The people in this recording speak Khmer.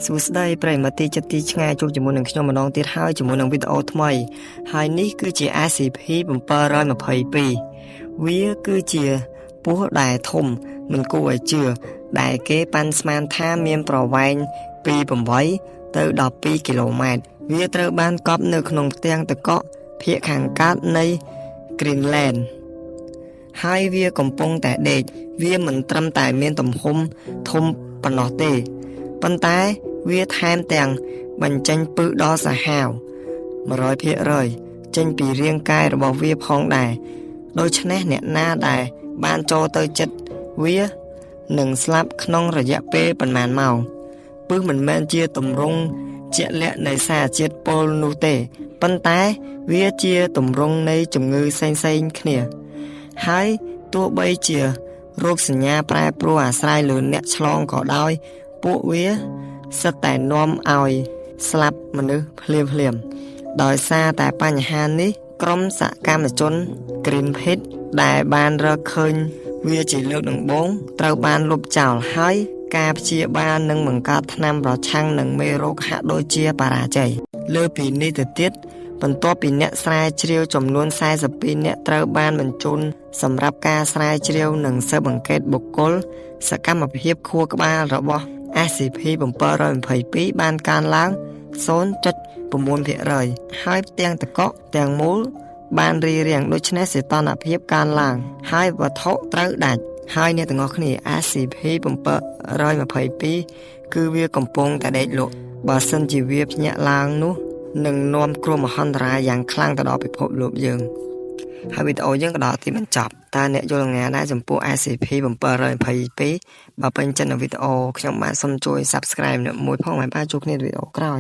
សួស្តីប្រិយមិត្តទីចិត្តទីឆ្ងាយជួបជាមួយនឹងខ្ញុំម្ដងទៀតហើយជាមួយនឹងវីដេអូថ្មីហើយនេះគឺជា SCP 722វាគឺជាពស់ដែលធំមិនគួរឲ្យជឿដែលគេប៉ាន់ស្មានថាមានប្រវែងពី8ទៅ12គីឡូម៉ែត្រវាត្រូវបានកប់នៅក្នុងផ្ទាំងទឹកកកភាគខាងកើតនៃ Greenland ហើយវាកំពុងតែដេកវាមិនត្រឹមតែមានទំហំធំប៉ុណ្ណោះទេប៉ុន្តែវាថែមទាំងបញ្ចេញពឹសដ៏សាហាវ 100% ចេញពីរាងកាយរបស់វាផងដែរដូច្នេះអ្នកណាដែលបានចូលទៅចិត្តវានឹងស្លាប់ក្នុងរយៈពេលប៉ុន្មានម៉ោងពឹសមិនមែនជាទម្រង់ជាក់លាក់នៃសារជាតិពុលនោះទេប៉ុន្តែវាជាទម្រង់នៃជំងឺផ្សេងៗគ្នាហើយទោះបីជារោគសញ្ញាប្រែប្រួលអាស្រ័យលើអ្នកឆ្លងក៏ដោយពួកវាសិតតែនាំឲ្យស្លាប់មនុស្សភ្លាមដោយសារតែបញ្ហានេះក្រុមសកម្មជន Greenpeace ដែលបានរកឃើញវាជាលើកដំបូងត្រូវបានលុបចោលហើយការព្យាបាលនិងបង្កើតថ្នាំប្រឆាំងនឹងមេរោគហាក់ដូចជាបរាជ័យលើពីនេះទៅទៀតបន្ទាប់ពីអ្នកស្រាវជ្រាវចំនួន42នាក់ត្រូវបានបញ្ជូនសម្រាប់ការស្រាវជ្រាវនិងស៊ើបអង្កេតបុគ្គលសកម្មភាពខួរក្បាលរបស់ SCP-722 បានកើនឡើង 0.9% ហើយផ្ទាំងទឹកកកទាំងមូលបានរារាំងដូច្នេះសីតុណ្ហភាពកើនឡើងហើយវត្ថុត្រូវដាច់ហើយអ្នកទាំងអស់គ្នា SCP-722 គឺវាកំពុងតែដេកលក់បើសិនជាវាភ្ញាក់ឡើងនោះនឹងនាំគ្រោះមហន្តរាយយ៉ាងខ្លាំងទៅដល់ពិភពលោកយើងហើយវីដេអូយើងក៏ដល់ទីបញ្ចប់តើអ្នកយល់យ៉ាងណាដែរចំពោះ SCP-722 បើពេញចិត្តនឹងវីដេអូខ្ញុំបាទសូមជួយ Subscribe មួយផងហើយបាទជួបគ្នានៅវីដេអូក្រោយ